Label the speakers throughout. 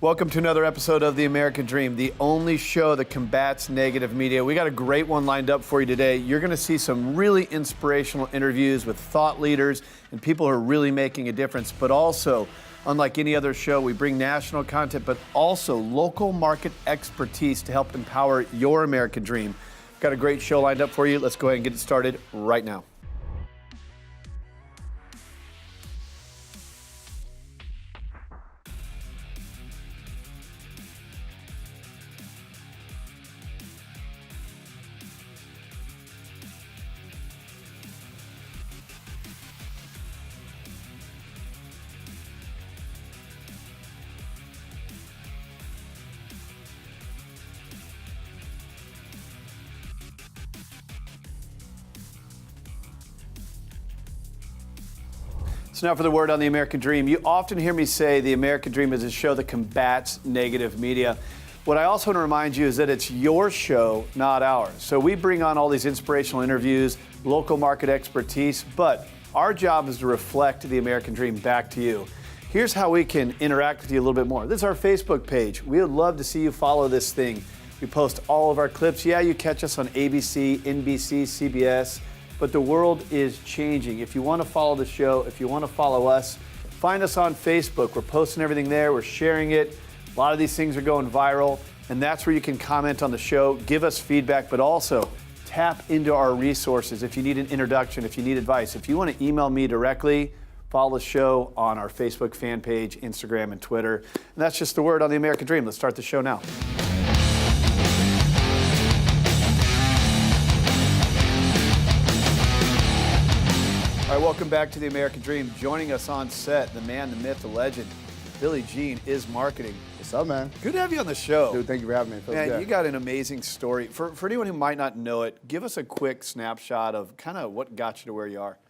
Speaker 1: Welcome to another episode of The American Dream, the only show that combats negative media. We got a great one lined up for you today. You're going to see some really inspirational interviews with thought leaders and people who are really making a difference. But also, unlike any other show, we bring national content, but also local market expertise to help empower your American dream. Got a great show lined up for you. Let's go ahead and get it started right now. So now for the word on the American Dream. You often hear me say the American Dream is a show that combats negative media. What I also want to remind you is that it's your show, not ours. So we bring on all these inspirational interviews, local market expertise, but our job is to reflect the American Dream back to you. Here's how we can interact with you a little bit more. This is our Facebook page. We would love to see you follow this thing. We post all of our clips. Yeah, you catch us on ABC, NBC, CBS, but the world is changing. If you want to follow the show, if you want to follow us, find us on Facebook. We're posting everything there. We're sharing it. A lot of these things are going viral, and that's where you can comment on the show, give us feedback, but also tap into our resources if you need an introduction, if you need advice. If you want to email me directly, follow the show on our Facebook fan page, Instagram, and Twitter. And that's just the word on the American Dream. Let's start the show now. All right, welcome back to the American Dream. Joining us on set, the man, the myth, the legend, Billy Jean is marketing.
Speaker 2: What's up, man?
Speaker 1: Good to have you on the show.
Speaker 2: Dude, thank you for having me.
Speaker 1: Man,
Speaker 2: good.
Speaker 1: You got an amazing story. For anyone who might not know it, give us a quick snapshot of kind of what got you to where you are.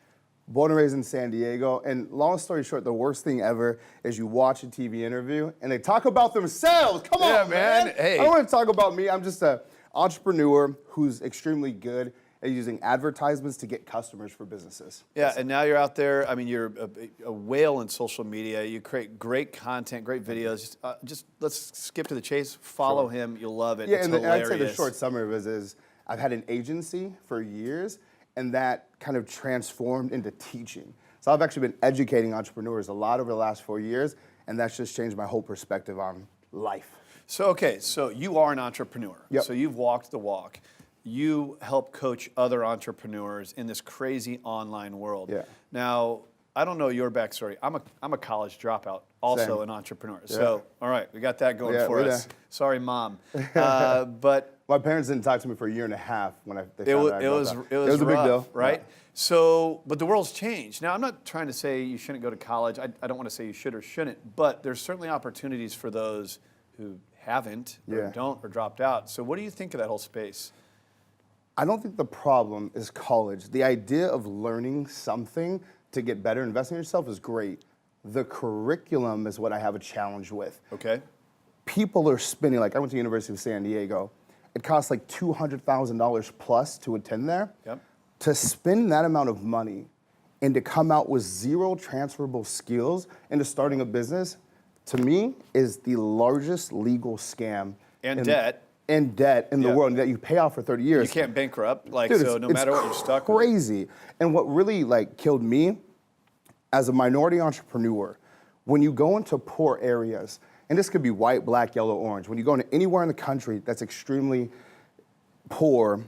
Speaker 2: Born and raised in San Diego, and long story short, the worst thing ever is you watch a TV interview and they talk about themselves. Come on, man.
Speaker 1: Hey.
Speaker 2: I don't want to talk about me. I'm just an entrepreneur who's extremely good at using advertisements to get customers for businesses.
Speaker 1: Yeah, and now you're out there. I mean, you're a whale in social media. You create great content, great videos. Just let's skip to the chase. Follow him. You'll love it.
Speaker 2: Yeah,
Speaker 1: it's
Speaker 2: and
Speaker 1: hilarious.
Speaker 2: I'd say the short summary of it is I've had an agency for years, and that kind of transformed into teaching. So I've actually been educating entrepreneurs a lot over the last 4 years, and that's just changed my whole perspective on life.
Speaker 1: So, okay, so you are an entrepreneur.
Speaker 2: Yep.
Speaker 1: So you've walked the walk. You help coach other entrepreneurs in this crazy online world.
Speaker 2: Yeah.
Speaker 1: Now, I don't know your backstory. I'm a college dropout, also
Speaker 2: Same.
Speaker 1: an entrepreneur.
Speaker 2: Yeah.
Speaker 1: So, all right, we got that going for us.
Speaker 2: There.
Speaker 1: Sorry, Mom. But
Speaker 2: my parents didn't talk to me for a year and a half when they
Speaker 1: it
Speaker 2: found
Speaker 1: was
Speaker 2: out.
Speaker 1: it was
Speaker 2: a big
Speaker 1: rough,
Speaker 2: deal,
Speaker 1: right?
Speaker 2: Yeah.
Speaker 1: So, but the world's changed. Now, I'm not trying to say you shouldn't go to college. I don't want to say you should or shouldn't, but there's certainly opportunities for those who haven't or don't or dropped out. So, what do you think of that whole space?
Speaker 2: I don't think the problem is college. The idea of learning something to get better, investing in yourself is great. The curriculum is what I have a challenge with.
Speaker 1: Okay.
Speaker 2: People are spending, like I went to the University of San Diego. It costs like $200,000 plus to attend there.
Speaker 1: Yep.
Speaker 2: To spend that amount of money and to come out with zero transferable skills into starting a business, to me, is the largest legal scam.
Speaker 1: And debt.
Speaker 2: And debt in the world, and that you pay off for 30 years.
Speaker 1: You can't bankrupt, like,
Speaker 2: Dude,
Speaker 1: so no matter what, you're stuck with it.
Speaker 2: Crazy. And what really like killed me as a minority entrepreneur, when you go into poor areas, and this could be white, black, yellow, orange, when you go into anywhere in the country that's extremely poor,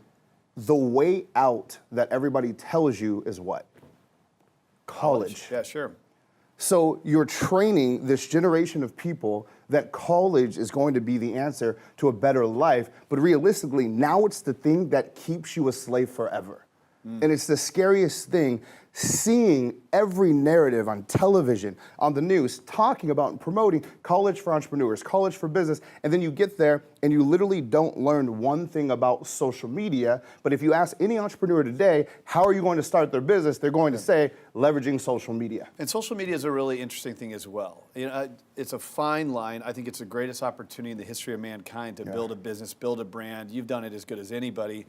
Speaker 2: the way out that everybody tells you is what? College.
Speaker 1: Yeah, sure.
Speaker 2: So you're training this generation of people that college is going to be the answer to a better life, but realistically, now it's the thing that keeps you a slave forever. And it's the scariest thing, seeing every narrative on television, on the news, talking about and promoting college for entrepreneurs, college for business, and then you get there and you literally don't learn one thing about social media. But if you ask any entrepreneur today, how are you going to start their business? They're going to say, leveraging social media.
Speaker 1: And social media is a really interesting thing as well. You know, it's a fine line. I think it's the greatest opportunity in the history of mankind to build a business, build a brand. You've done it as good as anybody.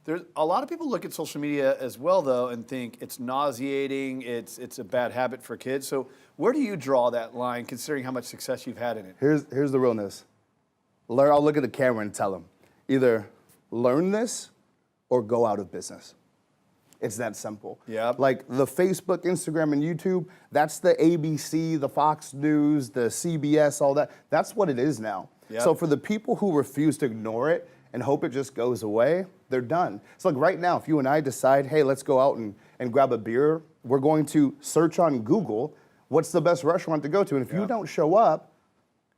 Speaker 1: There's a lot of people look at social media as well, though, and think it's nauseous nauseating. It's a bad habit for kids. So where do you draw that line, considering how much success you've had in it?
Speaker 2: Here's the realness. I'll look at the camera and tell them, either learn this or go out of business. It's that simple.
Speaker 1: Yep.
Speaker 2: Like the Facebook, Instagram, and YouTube, that's the ABC, the Fox News, the CBS, all that. That's what it is now.
Speaker 1: Yep.
Speaker 2: So for the people who refuse to ignore it and hope it just goes away, they're done. So like right now, if you and I decide, hey, let's go out and grab a beer, we're going to search on Google, what's the best restaurant to go to? And if you don't show up,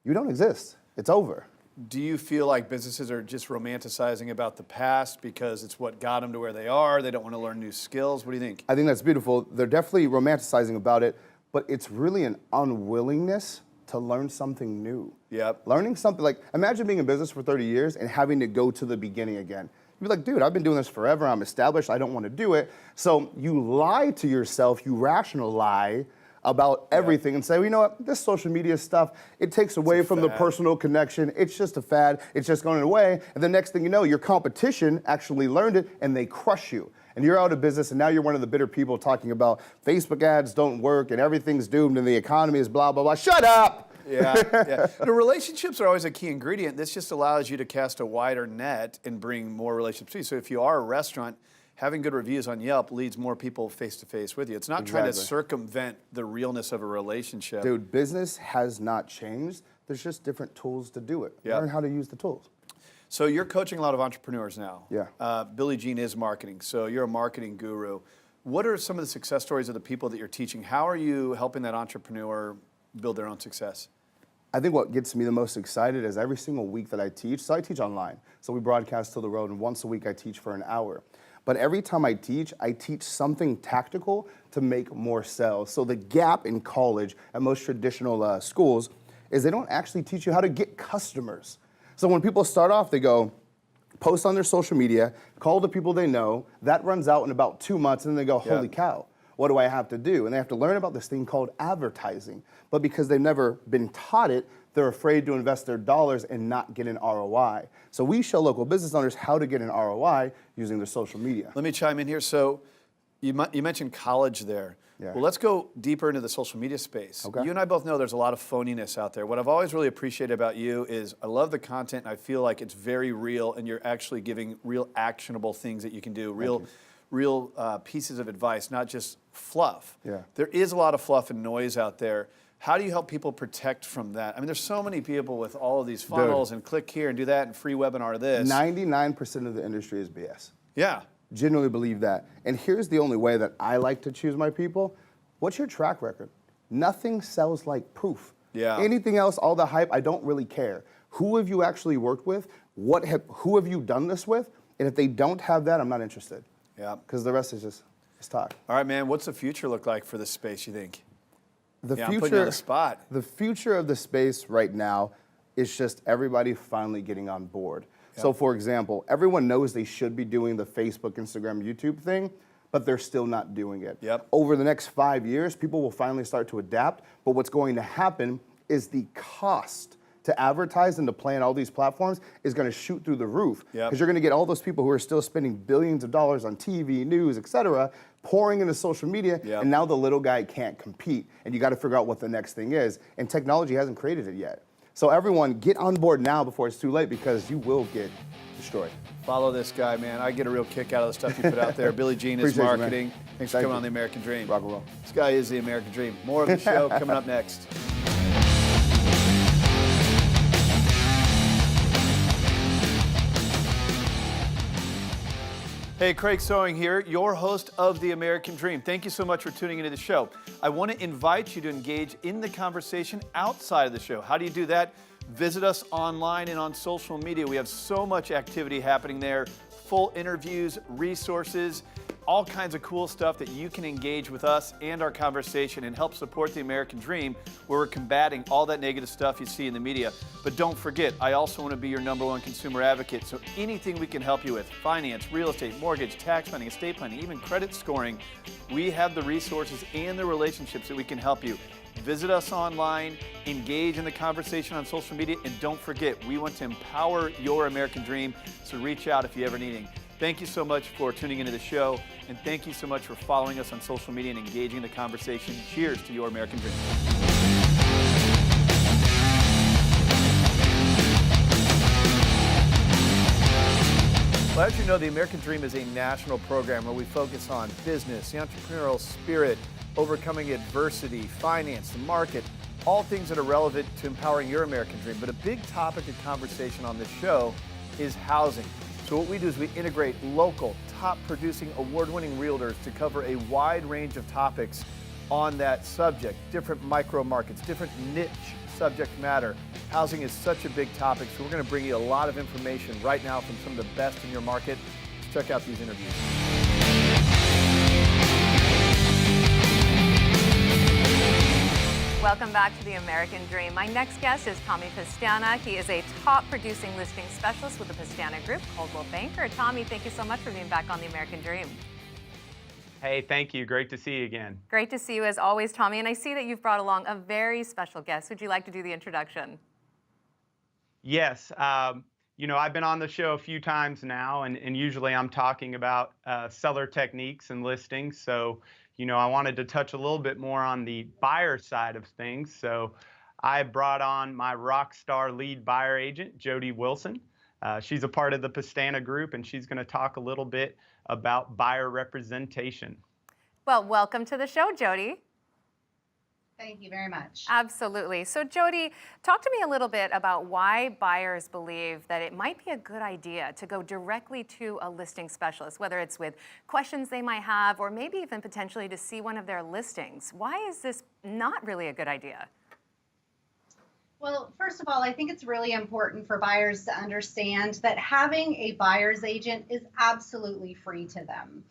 Speaker 2: you don't exist. It's over.
Speaker 1: Do you feel like businesses are just romanticizing about the past because it's what got them to where they are? They don't want to learn new skills? What do you think?
Speaker 2: I think that's beautiful. They're definitely romanticizing about it, but it's really an unwillingness to learn something new.
Speaker 1: Yep.
Speaker 2: Learning something, like imagine being in business for 30 years and having to go to the beginning again. You'd be like, dude, I've been doing this forever. I'm established. I don't want to do it. So you lie to yourself. You rational lie about everything and say, well, you know what, this social media stuff, it takes away from the personal connection. It's just a fad. It's just going away. And the next thing you know, your competition actually learned it and they crush you. And you're out of business and now you're one of the bitter people talking about Facebook ads don't work and everything's doomed and the economy is blah, blah, blah. Shut up!
Speaker 1: Yeah. The relationships are always a key ingredient. This just allows you to cast a wider net and bring more relationships to you. So if you are a restaurant, having good reviews on Yelp leads more people face-to-face with you. It's not trying to circumvent the realness of a relationship.
Speaker 2: Dude, business has not changed. There's just different tools to do it. Learn how to use the tools.
Speaker 1: So you're coaching a lot of entrepreneurs now.
Speaker 2: Yeah.
Speaker 1: Billie Jean is marketing, so you're a marketing guru. What are some of the success stories of the people that you're teaching? How are you helping that entrepreneur build their own success?
Speaker 2: I think what gets me the most excited is every single week that I teach. So I teach online. So we broadcast to the road, and once a week I teach for an hour. But every time I teach something tactical to make more sales. So the gap in college at most traditional schools is they don't actually teach you how to get customers. So when people start off, they go, post on their social media, call the people they know, that runs out in about 2 months, and then they go, holy cow, what do I have to do? And they have to learn about this thing called advertising. But because they've never been taught it, they're afraid to invest their dollars and not get an ROI. So we show local business owners how to get an ROI using their social media.
Speaker 1: Let me chime in here. So you mentioned college there.
Speaker 2: Yeah.
Speaker 1: Well, let's go deeper into the social media space.
Speaker 2: Okay.
Speaker 1: You and I both know there's a lot of phoniness out there. What I've always really appreciated about you is I love the content, and I feel like it's very real, and you're actually giving real actionable things that you can do, real pieces of advice, not just fluff.
Speaker 2: Yeah.
Speaker 1: There is a lot of fluff and noise out there. How do you help people protect from that? I mean, there's so many people with all of these funnels and click here and do that and free webinar this.
Speaker 2: 99% of the industry is BS.
Speaker 1: Yeah.
Speaker 2: Genuinely believe that. And here's the only way that I like to choose my people. What's your track record? Nothing sells like proof.
Speaker 1: Yeah.
Speaker 2: Anything else, all the hype, I don't really care. Who have you actually worked with? Who have you done this with? And if they don't have that, I'm not interested.
Speaker 1: Yeah.
Speaker 2: Because the rest is just talk.
Speaker 1: All right, man. What's the future look like for this space, you think?
Speaker 2: The
Speaker 1: I'm putting you on the spot.
Speaker 2: The future of the space right now is just everybody finally getting on board. Yep. So for example, everyone knows they should be doing the Facebook, Instagram, YouTube thing, but they're still not doing it.
Speaker 1: Yep.
Speaker 2: Over the next 5 years, people will finally start to adapt, but what's going to happen is the cost to advertise and to play on all these platforms is going to shoot through the roof. Because you're going to get all those people who are still spending billions of dollars on TV, news, et cetera, pouring into social media, and now the little guy can't compete. And you got to figure out what the next thing is. And technology hasn't created it yet. So everyone, get on board now before it's too late, because you will get destroyed.
Speaker 1: Follow this guy, man. I get a real kick out of the stuff you put out there. Billie Jean is marketing. Thanks for coming on The American Dream.
Speaker 2: Rock and roll.
Speaker 1: This guy is The American Dream. More of the show coming up next. Hey, Craig Sewing here, your host of The American Dream. Thank you so much for tuning into the show. I want to invite you to engage in the conversation outside of the show. How do you do that? Visit us online and on social media. We have so much activity happening there, full interviews, resources, all kinds of cool stuff that you can engage with us and our conversation and help support the American Dream, where we're combating all that negative stuff you see in the media. But don't forget, I also want to be your #1 consumer advocate, so anything we can help you with, finance, real estate, mortgage, tax planning, estate planning, even credit scoring, we have the resources and the relationships that we can help you. Visit us online, engage in the conversation on social media, and don't forget, we want to empower your American dream, so reach out if you ever need Thank you so much for tuning into the show, and thank you so much for following us on social media and engaging in the conversation. Cheers to your American dream. Well, as you know, the American Dream is a national program where we focus on business, the entrepreneurial spirit, overcoming adversity, finance, the market, all things that are relevant to empowering your American dream. But a big topic of conversation on this show is housing. So what we do is we integrate local, top-producing, award-winning realtors to cover a wide range of topics on that subject, different micro markets, different niche subject matter. Housing is such a big topic, so we're going to bring you a lot of information right now from some of the best in your market. Let's check out these interviews.
Speaker 3: Welcome back to the American Dream. My next guest is Tommy Pistana. He is a top producing listing specialist with the Pistana Group, Coldwell Banker. Tommy, thank you so much for being back on the American Dream.
Speaker 4: Hey, thank you. Great to see you again.
Speaker 3: Great to see you as always, Tommy. And I see that you've brought along a very special guest. Would you like to do the introduction?
Speaker 4: Yes. You know, I've been on the show a few times now, and usually I'm talking about seller techniques and listings. So, you know, I wanted to touch a little bit more on the buyer side of things. So I brought on my rock star lead buyer agent, Jodi Wilson. She's a part of the Pistana Group, and she's going to talk a little bit about buyer representation.
Speaker 3: Well, welcome to the show, Jodi.
Speaker 5: Thank you very much.
Speaker 3: Absolutely. So Jodi, talk to me a little bit about why buyers believe that it might be a good idea to go directly to a listing specialist, whether it's with questions they might have or maybe even potentially to see one of their listings. Why is this not really a good idea?
Speaker 5: Well, first of all, I think it's really important for buyers to understand that having a buyer's agent is absolutely free to them.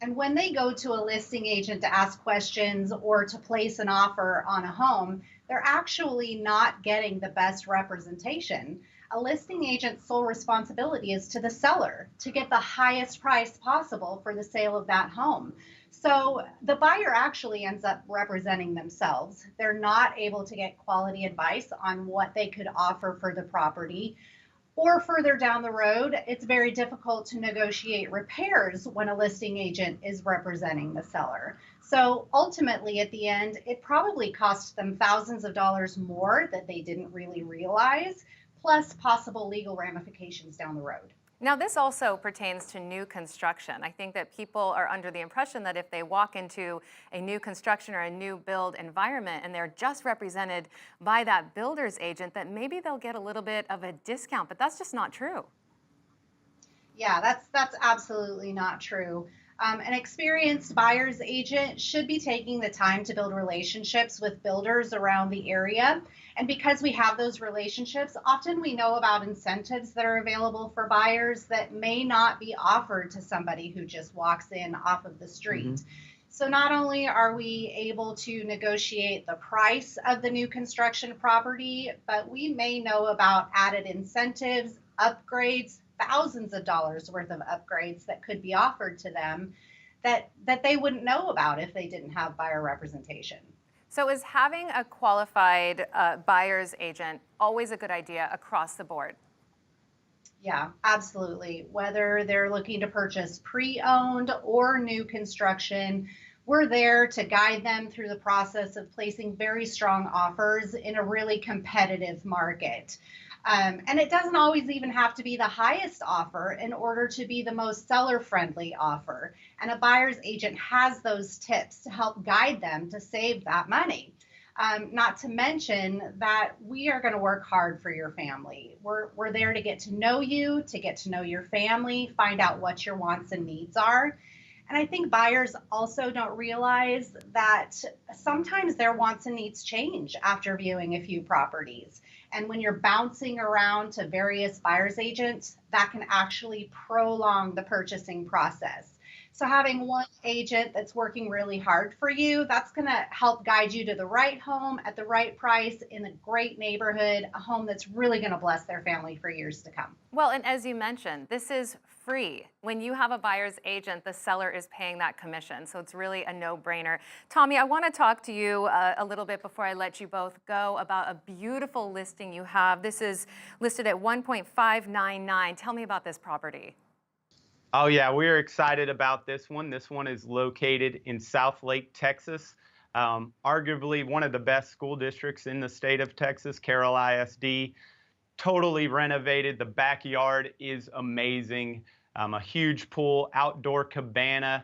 Speaker 5: And when they go to a listing agent to ask questions or to place an offer on a home, they're actually not getting the best representation. A listing agent's sole responsibility is to the seller to get the highest price possible for the sale of that home. So the buyer actually ends up representing themselves. They're not able to get quality advice on what they could offer for the property. Or further down the road, it's very difficult to negotiate repairs when a listing agent is representing the seller. So ultimately, at the end, it probably costs them thousands of dollars more that they didn't really realize, plus possible legal ramifications down the road.
Speaker 3: Now, this also pertains to new construction. I think that people are under the impression that if they walk into a new construction or a new build environment and they're just represented by that builder's agent, that maybe they'll get a little bit of a discount, but that's just not true.
Speaker 5: Yeah, that's absolutely not true. An experienced buyer's agent should be taking the time to build relationships with builders around the area. And because we have those relationships, often we know about incentives that are available for buyers that may not be offered to somebody who just walks in off of the street. Mm-hmm. So not only are we able to negotiate the price of the new construction property, but we may know about added incentives, upgrades, thousands of dollars worth of upgrades that could be offered to them that they wouldn't know about if they didn't have buyer representation.
Speaker 3: So is having a qualified buyer's agent always a good idea across the board?
Speaker 5: Yeah, absolutely. Whether they're looking to purchase pre-owned or new construction, we're there to guide them through the process of placing very strong offers in a really competitive market. And it doesn't always even have to be the highest offer in order to be the most seller-friendly offer. And a buyer's agent has those tips to help guide them to save that money. Not to mention that we are going to work hard for your family. We're there to get to know you, to get to know your family, find out what your wants and needs are. And I think buyers also don't realize that sometimes their wants and needs change after viewing a few properties. And when you're bouncing around to various buyer's agents, that can actually prolong the purchasing process. So having one agent that's working really hard for you, that's going to help guide you to the right home at the right price in a great neighborhood, a home that's really going to bless their family for years to come.
Speaker 3: Well, and as you mentioned, this is free. When you have a buyer's agent, the seller is paying that commission. So it's really a no-brainer. Tommy, I want to talk to you a little bit before I let you both go about a beautiful listing you have. This is listed at $1.599. Tell me about this property.
Speaker 4: Oh yeah, we're excited about this one. This one is located in South Lake, Texas. Arguably one of the best school districts in the state of Texas, Carroll ISD. Totally renovated. The backyard is amazing. A huge pool, outdoor cabana,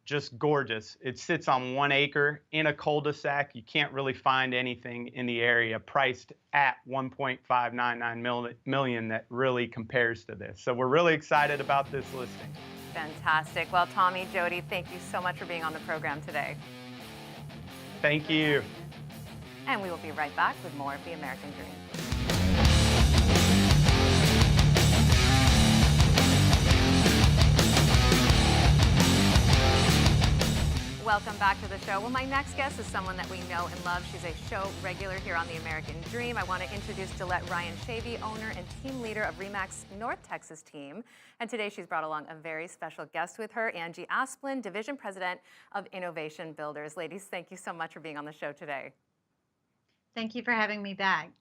Speaker 4: just gorgeous. It sits on 1 acre in a cul-de-sac. You can't really find anything in the area priced at 1.599 million that really compares to this. So we're really excited about this listing.
Speaker 3: Fantastic. Well, Tommy, Jodi, thank you so much for being on the program today.
Speaker 4: Thank you.
Speaker 3: And we will be right back with more of The American Dream. Welcome back to the show. Well, my next guest is someone that we know and love. She's a show regular here on The American Dream. I want to introduce Ryon, owner and team leader of RE/MAX North Texas team. And today she's brought along a very special guest with her, Angie Asplin, Division President of Innovation Builders. Ladies, thank you so much for being on the show today.
Speaker 6: Thank you for having me back.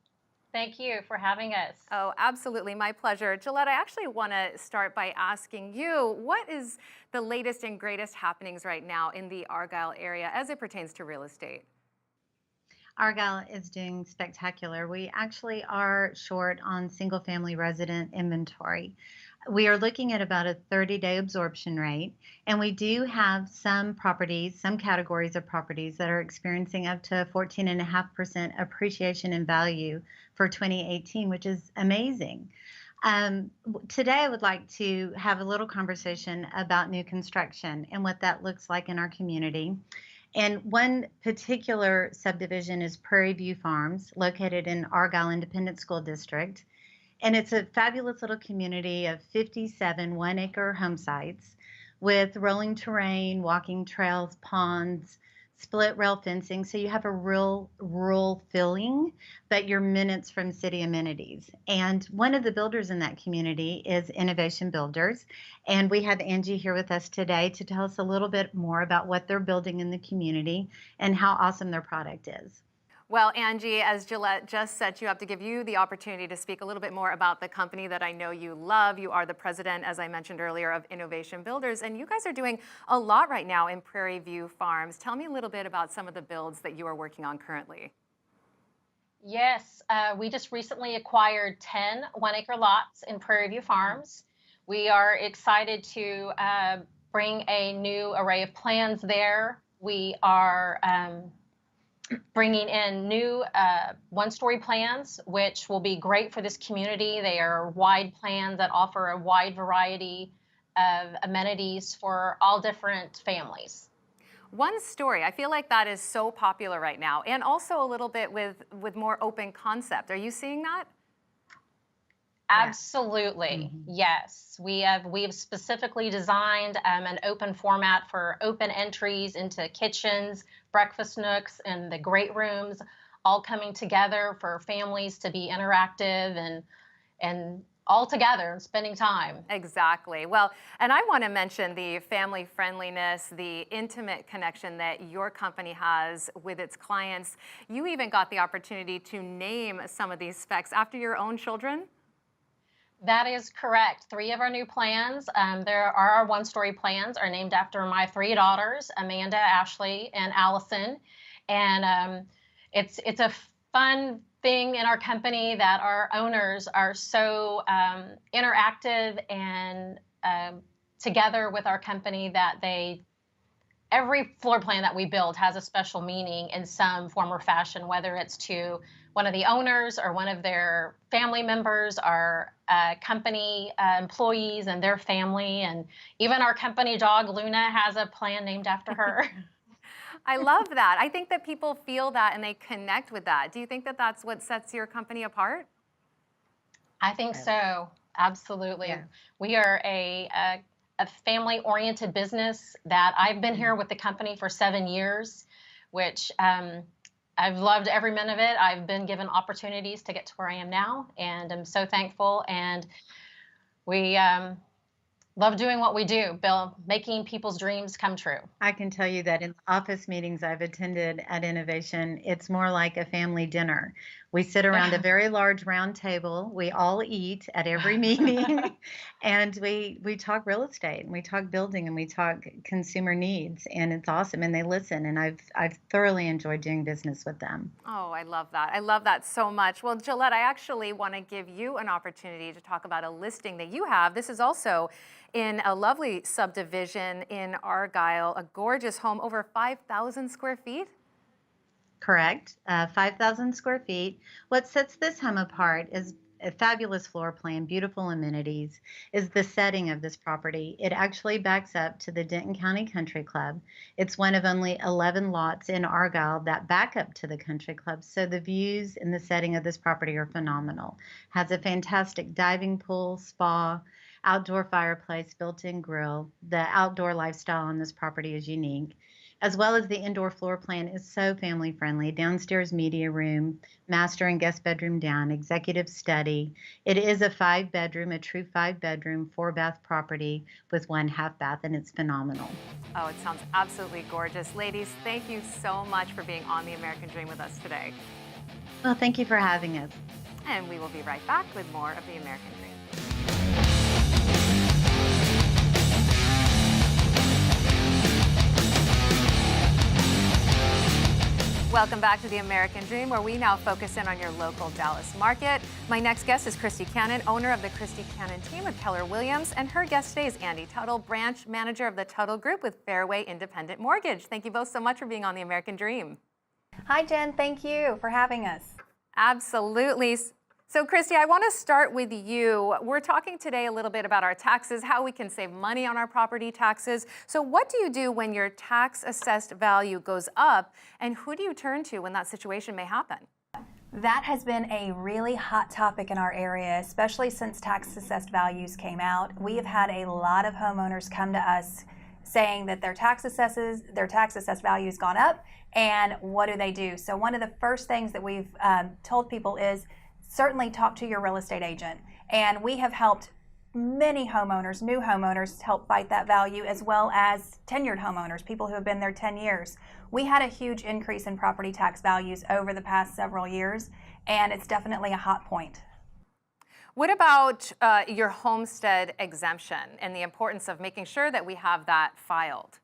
Speaker 7: Thank you for having us.
Speaker 3: Oh, absolutely. My pleasure. Jollete, I actually want to start by asking you, what is the latest and greatest happenings right now in the Argyle area as it pertains to real estate?
Speaker 6: Argyle is doing spectacular. We actually are short on single-family resident inventory. We are looking at about a 30-day absorption rate, and we do have some properties, some categories of properties that are experiencing up to 14.5% appreciation in value for 2018, which is amazing. Today, I would like to have a little conversation about new construction and what that looks like in our community. And one particular subdivision is Prairie View Farms, located in Argyle Independent School District. And it's a fabulous little community of 57 1-acre home sites with rolling terrain, walking trails, ponds, split rail fencing. So you have a real rural feeling, but you're minutes from city amenities. And one of the builders in that community is Innovation Builders. And we have Angie here with us today to tell us a little bit more about what they're building in the community and how awesome their product is.
Speaker 3: Well, Angie, as Jollete just set you up to give you the opportunity to speak a little bit more about the company that I know you love. You are the president, as I mentioned earlier, of Innovation Builders, and you guys are doing a lot right now in Prairie View Farms. Tell me a little bit about some of the builds that you are working on currently.
Speaker 7: Yes, we just recently acquired 10 1-acre lots in Prairie View Farms. We are excited to bring a new array of plans there. We are bringing in new one-story plans, which will be great for this community. They are wide plans that offer a wide variety of amenities for all different families.
Speaker 3: One story, I feel like that is so popular right now, and also a little bit with more open concept. Are you seeing that?
Speaker 7: Absolutely, yes. We have specifically designed an open format for open entries into kitchens, breakfast nooks, and the great rooms, all coming together for families to be interactive and all together and spending time.
Speaker 3: Exactly. Well, and I want to mention the family friendliness, the intimate connection that your company has with its clients. You even got the opportunity to name some of these specs after your own children.
Speaker 7: That is correct. 3 of our new plans, there are our one-story plans, are named after my 3 daughters, Amanda, Ashley, and Allison. And it's a fun thing in our company that our owners are so interactive and together with our company that every floor plan that we build has a special meaning in some form or fashion, whether it's to one of the owners or one of their family members, our company employees and their family, and even our company dog, Luna, has a plan named after her.
Speaker 3: I love that. I think that people feel that and they connect with that. Do you think that that's what sets your company apart?
Speaker 7: I think so. Absolutely. Yeah. We are a family-oriented business that I've been here with the company for 7 years, which I've loved every minute of it. I've been given opportunities to get to where I am now, and I'm so thankful. And we Love doing what we do, Bill, making people's dreams come true.
Speaker 6: I can tell you that in the office meetings I've attended at Innovation, it's more like a family dinner. We sit around a very large round table. We all eat at every meeting, and we talk real estate, and we talk building, and we talk consumer needs, and it's awesome. And they listen, and I've thoroughly enjoyed doing business with them.
Speaker 3: Oh, I love that. I love that so much. Well, Jollete, I actually want to give you an opportunity to talk about a listing that you have. This is also in a lovely subdivision in Argyle, a gorgeous home, over 5,000 square feet.
Speaker 6: Correct. 5,000 square feet. What sets this home apart is a fabulous floor plan, beautiful amenities, is the setting of this property. It actually backs up to the Denton County Country Club. It's one of only 11 lots in Argyle that back up to the country club. So the views and the setting of this property are phenomenal. Has a fantastic diving pool, spa, outdoor fireplace, built-in grill. The outdoor lifestyle on this property is unique, as well as the indoor floor plan is so family friendly. Downstairs media room, master and guest bedroom down, executive study. It is a 5-bedroom, a true 5-bedroom, 4-bath property with 1 half bath, and it's phenomenal.
Speaker 3: Oh, it sounds absolutely gorgeous. Ladies, thank you so much for being on The American Dream with us today.
Speaker 6: Well, thank you for having us.
Speaker 3: And we will be right back with more of The American Dream. Welcome back to The American Dream, where we now focus in on your local Dallas market. My next guest is Christie Cannon, owner of the Christie Cannon team with Keller Williams, and her guest today is Angie Tuttle, branch manager of the Tuttle Group with Fairway Independent Mortgage. Thank you both so much for being on The American Dream.
Speaker 8: Hi, Jen. Thank you for having us.
Speaker 3: Absolutely. So, Christie, I want to start with you. We're talking today a little bit about our taxes, how we can save money on our property taxes. So what do you do when your tax assessed value goes up, and who do you turn to when that situation may happen?
Speaker 8: That has been a really hot topic in our area, especially since tax assessed values came out. We have had a lot of homeowners come to us saying that their tax assessed value has gone up, and what do they do? So one of the first things that we've told people is certainly talk to your real estate agent. And we have helped many homeowners, new homeowners, help fight that value, as well as tenured homeowners, people who have been there 10 years. We had a huge increase in property tax values over the past several years, and it's definitely a hot point.
Speaker 3: What about your homestead exemption and the importance of making sure that we have that filed?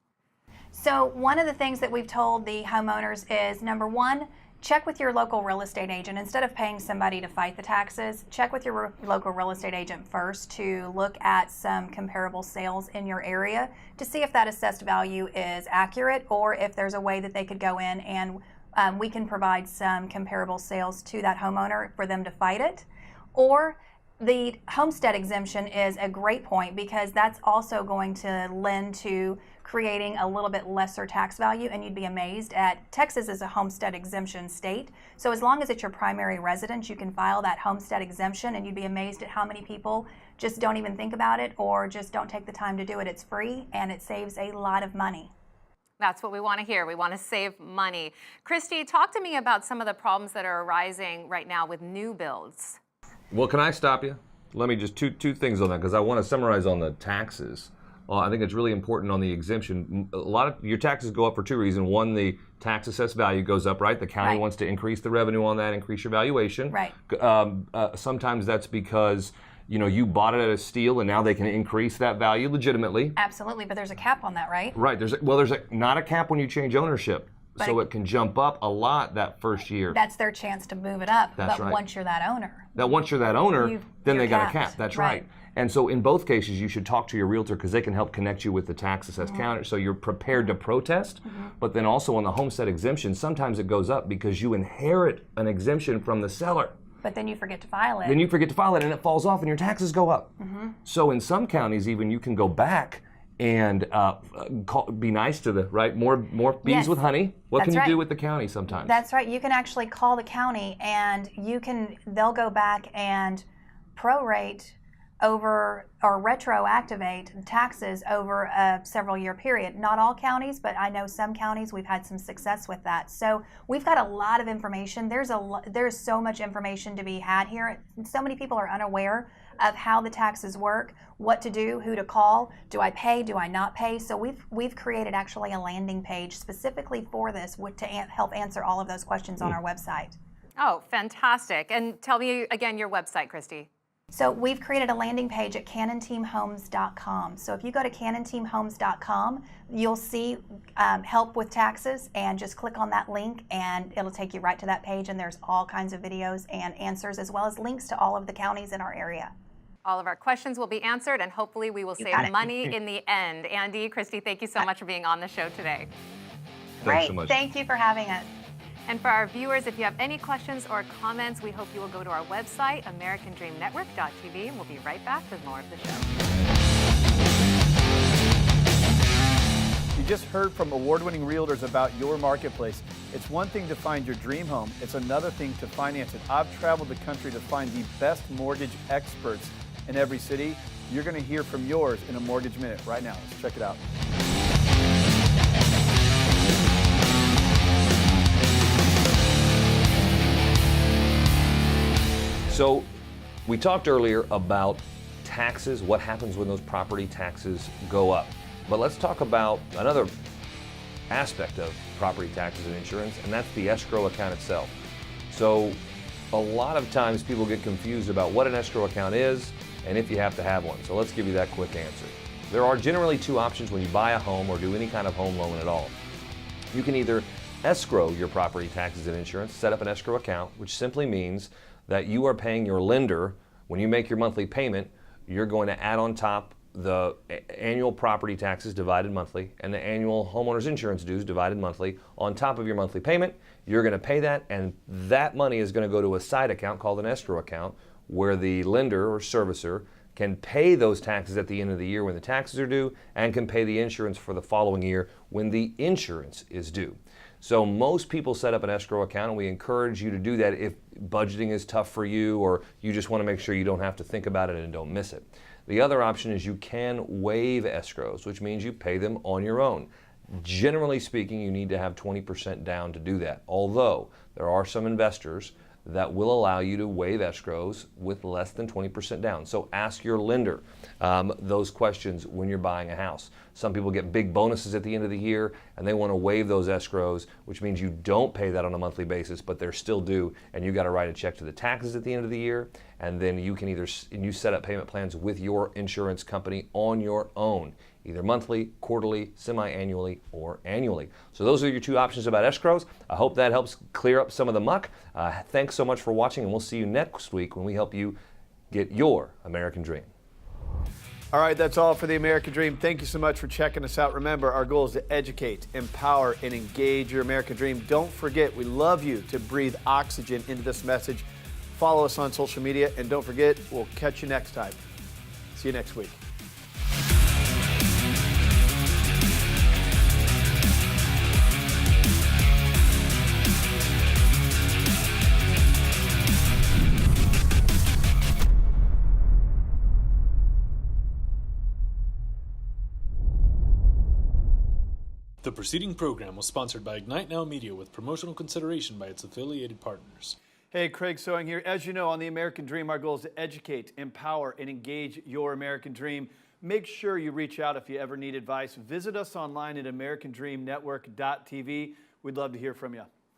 Speaker 8: So one of the things that we've told the homeowners is, number one, check with your local real estate agent. Instead of paying somebody to fight the taxes, check with your local real estate agent first to look at some comparable sales in your area to see if that assessed value is accurate, or if there's a way that they could go in and we can provide some comparable sales to that homeowner for them to fight it. Or the homestead exemption is a great point, because that's also going to lend to creating a little bit lesser tax value, and you'd be amazed at Texas is a homestead exemption state. So as long as it's your primary residence, you can file that homestead exemption, and you'd be amazed at how many people just don't even think about it or just don't take the time to do it. It's free and it saves a lot of money.
Speaker 3: That's what we want to hear. We want to save money. Christie, talk to me about some of the problems that are arising right now with new builds.
Speaker 9: Well, can I stop you? Let me just two things on that, because I want to summarize on the taxes. I think it's really important on the exemption. A lot of your taxes go up for two reasons. One, the tax assessed value goes up, right? The county wants to increase the revenue on that, increase your valuation.
Speaker 8: Right.
Speaker 9: Sometimes that's because you bought it at a steal, and now they can increase that value legitimately.
Speaker 8: Absolutely, but there's a cap on that, right?
Speaker 9: Right. There's not a cap when you change ownership. So it can jump up a lot that first year.
Speaker 8: That's their chance to move it up.
Speaker 9: That's
Speaker 8: but
Speaker 9: right.
Speaker 8: Once you're that owner.
Speaker 9: Once you're that owner, then they got a
Speaker 8: capped.
Speaker 9: cap. That's right. And so in both cases, you should talk to your realtor, because they can help connect you with the tax assessed counter, so you're prepared to protest. But then also on the homestead exemption, sometimes it goes up because you inherit an exemption from the seller.
Speaker 8: But then you forget to file it.
Speaker 9: Then you forget to file it, and it falls off, and your taxes go up. So in some counties, even you can go back and be nice to the more bees with honey. What can you do with the county sometimes?
Speaker 8: That's right. You can actually call the county, and they'll go back and prorate over or retroactivate taxes over a several year period. Not all counties, but I know some counties we've had some success with that. So we've got a lot of information. There's so much information to be had here. So many people are unaware of how the taxes work, what to do, who to call, do I pay, do I not pay? So we've created actually a landing page specifically for this to help answer all of those questions on our website.
Speaker 3: Oh, fantastic. And tell me again your website, Christie.
Speaker 8: So we've created a landing page at canonteamhomes.com. So if you go to canonteamhomes.com, you'll see help with taxes, and just click on that link and it'll take you right to that page, and there's all kinds of videos and answers as well as links to all of the counties in our area.
Speaker 3: All of our questions will be answered, and hopefully we will save money in the end. Andy, Christie, thank you so much for being on the show today.
Speaker 9: Thanks so much.
Speaker 8: Thank you for having us.
Speaker 3: And for our viewers, if you have any questions or comments, we hope you will go to our website, americandreamnetwork.tv, and we'll be right back with more of the show.
Speaker 1: You just heard from award-winning realtors about your marketplace. It's one thing to find your dream home. It's another thing to finance it. I've traveled the country to find the best mortgage experts in every city. You're going to hear from yours in a Mortgage Minute right now. Let's check it out.
Speaker 9: So we talked earlier about taxes, what happens when those property taxes go up. But let's talk about another aspect of property taxes and insurance, and that's the escrow account itself. So a lot of times people get confused about what an escrow account is and if you have to have one. So let's give you that quick answer. There are generally two options when you buy a home or do any kind of home loan at all. You can either escrow your property taxes and insurance, set up an escrow account, which simply means that you are paying your lender. When you make your monthly payment, you're going to add on top the annual property taxes divided monthly and the annual homeowner's insurance dues divided monthly on top of your monthly payment. You're going to pay that, and that money is going to go to a side account called an escrow account, where the lender or servicer can pay those taxes at the end of the year when the taxes are due, and can pay the insurance for the following year when the insurance is due. So most people set up an escrow account, and we encourage you to do that if budgeting is tough for you, or you just want to make sure you don't have to think about it and don't miss it. The other option is you can waive escrows, which means you pay them on your own. Generally speaking, you need to have 20% down to do that, although there are some investors that will allow you to waive escrows with less than 20% down. So ask your lender those questions when you're buying a house. Some people get big bonuses at the end of the year and they want to waive those escrows, which means you don't pay that on a monthly basis, but they're still due, and you got to write a check to the taxes at the end of the year, and then you can you set up payment plans with your insurance company on your own, either monthly, quarterly, semi-annually, or annually. So those are your two options about escrows. I hope that helps clear up some of the muck. Thanks so much for watching, and we'll see you next week when we help you get your American dream.
Speaker 1: All right, that's all for the American Dream. Thank you so much for checking us out. Remember, our goal is to educate, empower, and engage your American Dream. Don't forget, we love you to breathe oxygen into this message. Follow us on social media, and don't forget, we'll catch you next time. See you next week.
Speaker 10: The preceding program was sponsored by Ignite Now Media with promotional consideration by its affiliated partners.
Speaker 1: Hey, Craig Sewing here. As you know, on the American Dream, our goal is to educate, empower, and engage your American Dream. Make sure you reach out if you ever need advice. Visit us online at americandreamnetwork.tv. We'd love to hear from you.